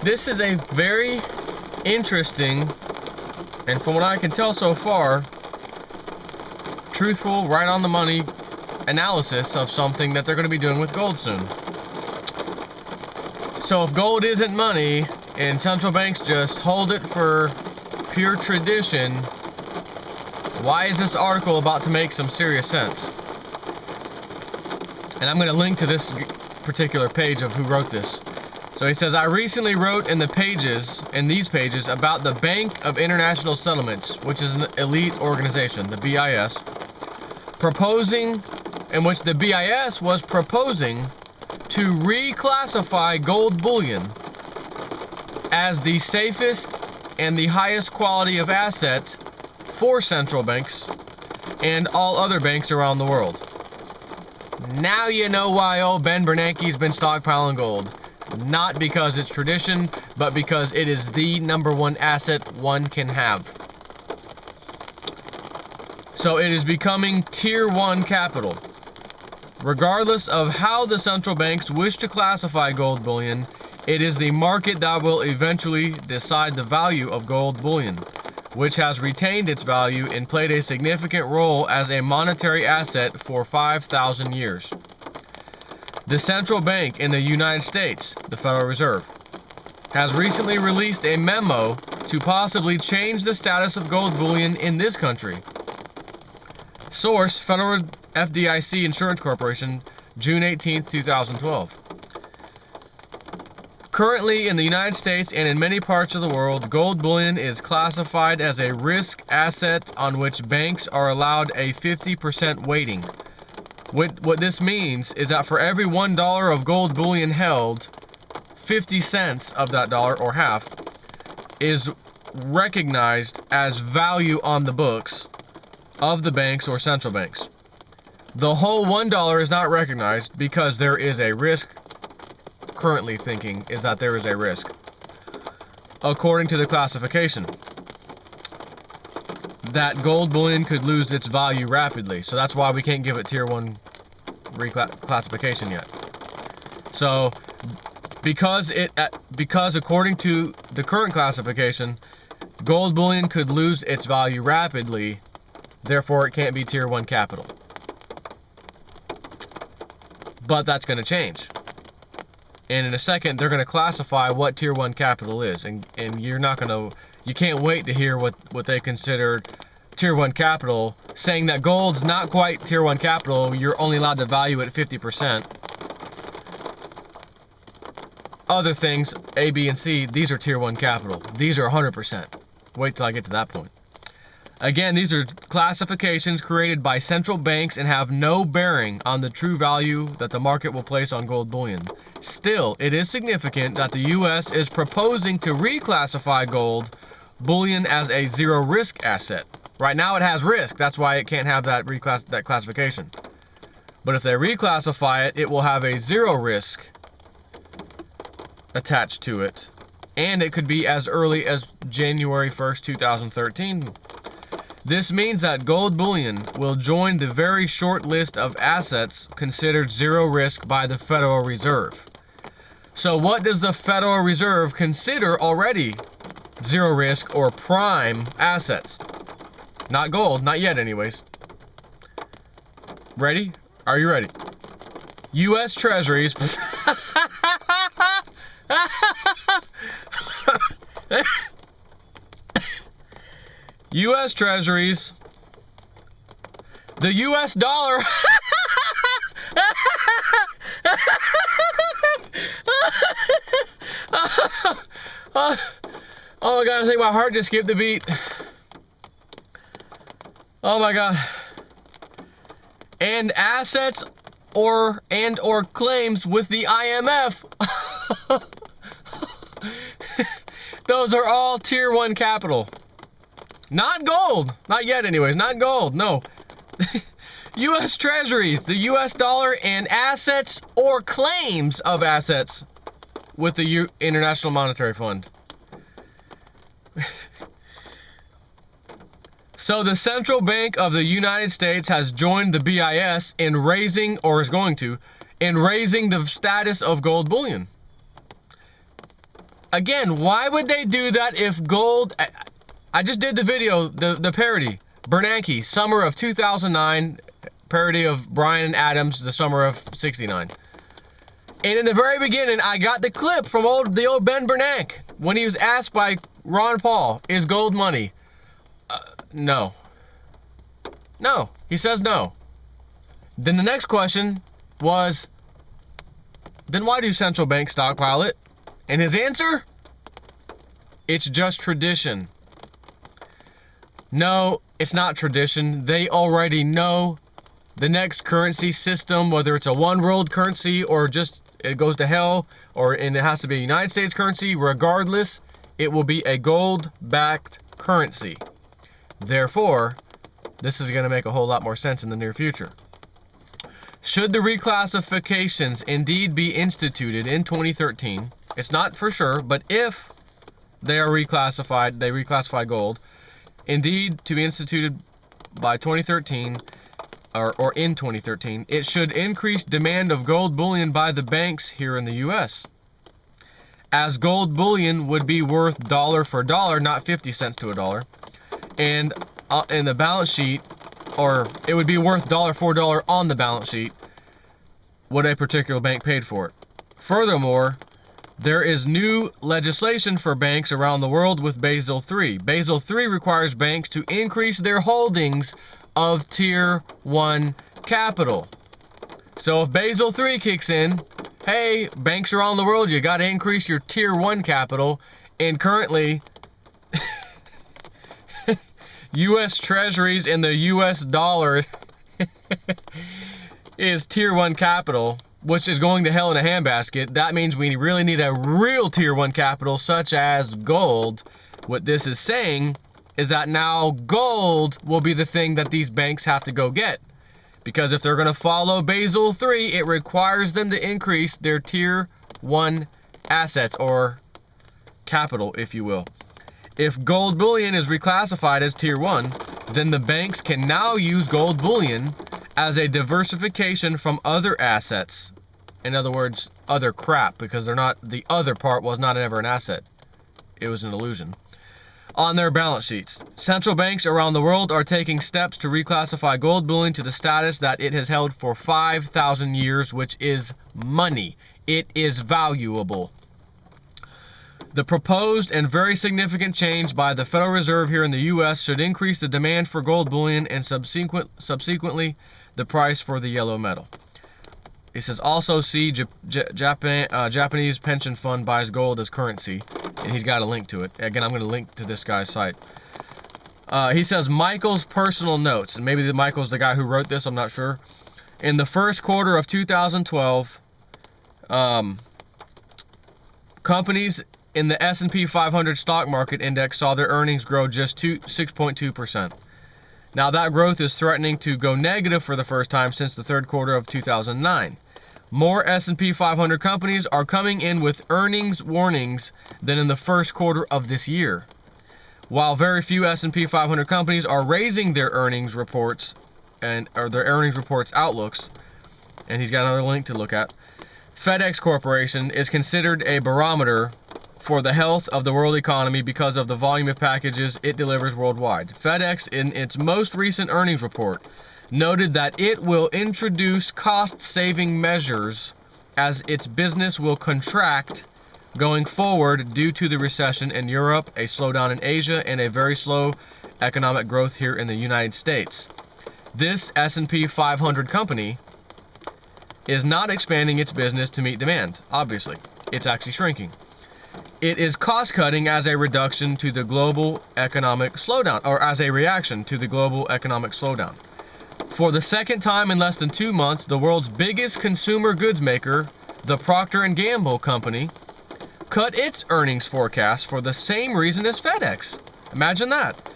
this is a very interesting, and from what I can tell so far, truthful, right on the money analysis of something that they're going to be doing with gold soon. So if gold isn't money and central banks just hold it for pure tradition, why is this article about to make some serious sense? And I'm going to link to this particular page of who wrote this. So he says, I recently wrote in these pages about the Bank of International Settlements, which is an elite organization, the BIS, in which the BIS was proposing to reclassify gold bullion as the safest and the highest quality of asset for central banks and all other banks around the world. Now you know why old Ben Bernanke's been stockpiling gold. Not because it's tradition, but because it is the #1 asset one can have. So it is becoming tier 1 capital. Regardless of how the central banks wish to classify gold bullion, it is the market that will eventually decide the value of gold bullion, which has retained its value and played a significant role as a monetary asset for 5,000 years. The central bank in the United States, the Federal Reserve, has recently released a memo to possibly change the status of gold bullion in this country. Source, Federal FDIC Insurance Corporation, June 18, 2012. Currently in the United States and in many parts of the world, gold bullion is classified as a risk asset on which banks are allowed a 50% weighting. What this means is that for every $1 of gold bullion held, 50 cents of that dollar, or half, is recognized as value on the books of the banks or central banks. The whole $1 is not recognized because there is a risk. Currently thinking is that there is a risk, according to the classification, that gold bullion could lose its value rapidly. So that's why we can't give it tier 1 reclassification yet. So because according to the current classification, gold bullion could lose its value rapidly, therefore it can't be tier 1 capital. But that's going to change. And in a second, they're going to classify what tier 1 capital is, and you can't wait to hear what they consider tier 1 capital, saying that gold's not quite tier 1 capital, you're only allowed to value it at 50%. Other things, A, B, and C, these are tier 1 capital. These are 100%. Wait till I get to that point. Again, these are classifications created by central banks and have no bearing on the true value that the market will place on gold bullion. Still, it is significant that the U.S. is proposing to reclassify gold bullion as a zero risk asset. Right now it has risk, that's why it can't have that classification. But if they reclassify it, it will have a zero risk attached to it. And it could be as early as January 1st, 2013. This means that gold bullion will join the very short list of assets considered zero risk by the Federal Reserve. So what does the Federal Reserve consider already zero risk or prime assets? Not gold, not yet anyways. Ready? Are you ready? U.S. Treasuries. U.S. Treasuries, the U.S. dollar, oh my God, I think my heart just skipped a beat. Oh my God. And assets or claims with the IMF. Those are all tier 1 capital. Not gold. Not yet anyways. Not gold. No. U.S. Treasuries, the U.S. dollar, and assets or claims of assets with the International Monetary Fund. So the Central Bank of the United States has joined the BIS in raising, or is going to, in raising the status of gold bullion. Again, why would they do that if gold... I just did the video, the parody. Bernanke, summer of 2009, parody of Bryan Adams, the summer of 69. And in the very beginning, I got the clip from the old Ben Bernanke when he was asked by Ron Paul, is gold money? No. No. He says no. Then the next question was, then why do central banks stockpile it? And his answer? It's just tradition. No, it's not tradition. They already know the next currency system, whether it's a one world currency or just it goes to hell, and it has to be a United States currency, regardless, it will be a gold-backed currency. Therefore, this is going to make a whole lot more sense in the near future. Should the reclassifications indeed be instituted in 2013, it's not for sure, but if they are reclassified, they reclassify gold, indeed to be instituted by 2013, or in 2013, it should increase demand of gold bullion by the banks here in the US. As gold bullion would be worth dollar for dollar, not 50 cents to a dollar, and in the balance sheet, or it would be worth dollar for dollar on the balance sheet what a particular bank paid for it. Furthermore, there is new legislation for banks around the world with Basel III. Basel III requires banks to increase their holdings of Tier 1 capital. So if Basel III kicks in, hey, banks around the world, you got to increase your Tier 1 capital, and currently U.S. Treasuries and the U.S. dollar is Tier 1 capital, which is going to hell in a handbasket. That means we really need a real Tier 1 capital, such as gold. What this is saying is that now gold will be the thing that these banks have to go get. Because if they're going to follow Basel III, it requires them to increase their Tier 1 assets, or capital, if you will. If gold bullion is reclassified as Tier 1, then the banks can now use gold bullion as a diversification from other assets. In other words, other crap, because the other part was not ever an asset. It was an illusion. On their balance sheets, central banks around the world are taking steps to reclassify gold bullion to the status that it has held for 5,000 years, which is money. It is valuable. The proposed and very significant change by the Federal Reserve here in the U.S. should increase the demand for gold bullion and subsequently the price for the yellow metal. It says also see Japanese pension fund buys gold as currency, and he's got a link to it. Again, I'm going to link to this guy's site. He says Michael's personal notes, and maybe Michael's the guy who wrote this, I'm not sure. In the first quarter of 2012, companies in the S&P 500 stock market index saw their earnings grow just 6.2%. Now that growth is threatening to go negative for the first time since the third quarter of 2009. More S&P 500 companies are coming in with earnings warnings than in the first quarter of this year, while very few S&P 500 companies are raising their earnings reports or their earnings reports outlooks. And he's got another link to look at. FedEx Corporation is considered a barometer for the health of the world economy because of the volume of packages it delivers worldwide. FedEx, in its most recent earnings report, noted that it will introduce cost-saving measures as its business will contract going forward due to the recession in Europe, a slowdown in Asia, and a very slow economic growth here in the United States. This S&P 500 company is not expanding its business to meet demand, obviously. It's actually shrinking. It is cost-cutting as a reduction to the global economic slowdown, or as a reaction to the global economic slowdown. For the second time in less than 2 months, the world's biggest consumer goods maker, the Procter & Gamble company, cut its earnings forecast for the same reason as FedEx. Imagine that.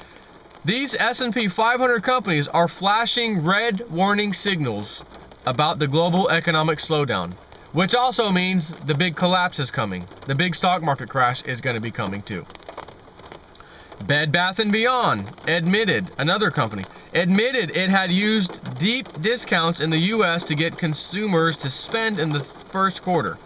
These S&P 500 companies are flashing red warning signals about the global economic slowdown, which also means the big collapse is coming. The big stock market crash is going to be coming too. Bed Bath & Beyond admitted, another company, admitted it had used deep discounts in the U.S. to get consumers to spend in the first quarter.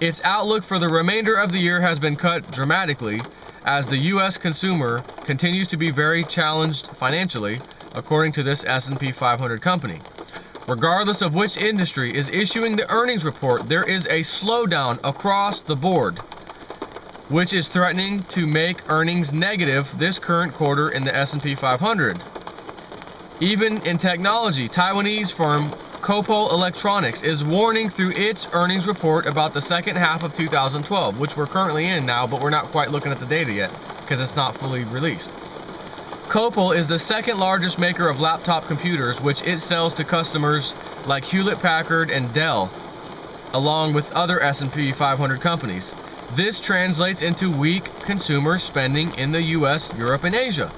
Its outlook for the remainder of the year has been cut dramatically as the U.S. consumer continues to be very challenged financially, according to this S&P 500 company. Regardless of which industry is issuing the earnings report, there is a slowdown across the board, which is threatening to make earnings negative this current quarter in the S&P 500. Even in technology, Taiwanese firm Copo Electronics is warning through its earnings report about the second half of 2012, which we're currently in now, but we're not quite looking at the data yet because it's not fully released. Copo is the second largest maker of laptop computers, which it sells to customers like Hewlett-Packard and Dell, along with other S&P 500 companies. This translates into weak consumer spending in the US, Europe, and Asia.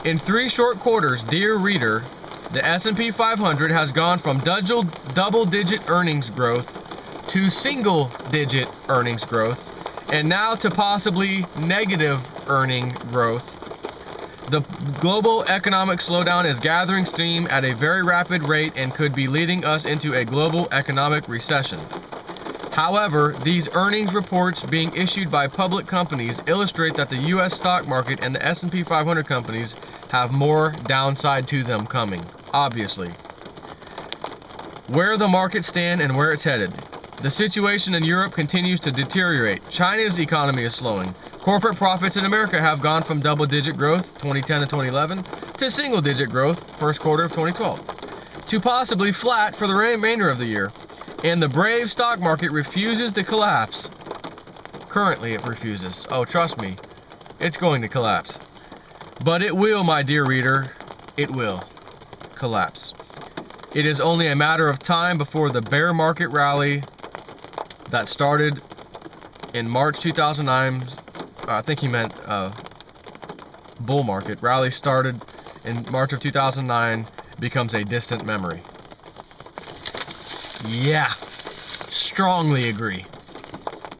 In 3 short quarters, dear reader, the S&P 500 has gone from double-digit earnings growth to single-digit earnings growth, and now to possibly negative earning growth. The global economic slowdown is gathering steam at a very rapid rate and could be leading us into a global economic recession. However, these earnings reports being issued by public companies illustrate that the U.S. stock market and the S&P 500 companies have more downside to them coming, obviously. Where the markets stand and where it's headed. The situation in Europe continues to deteriorate. China's economy is slowing. Corporate profits in America have gone from double-digit growth 2010 to 2011 to single-digit growth first quarter of 2012 to possibly flat for the remainder of the year. And the brave stock market refuses to collapse. Currently it refuses. Oh, trust me, it's going to collapse. But it will, my dear reader, it will collapse. It is only a matter of time before the bear market rally that started in March 2009, I think he meant bull market rally started in March of 2009, becomes a distant memory. Yeah, strongly agree.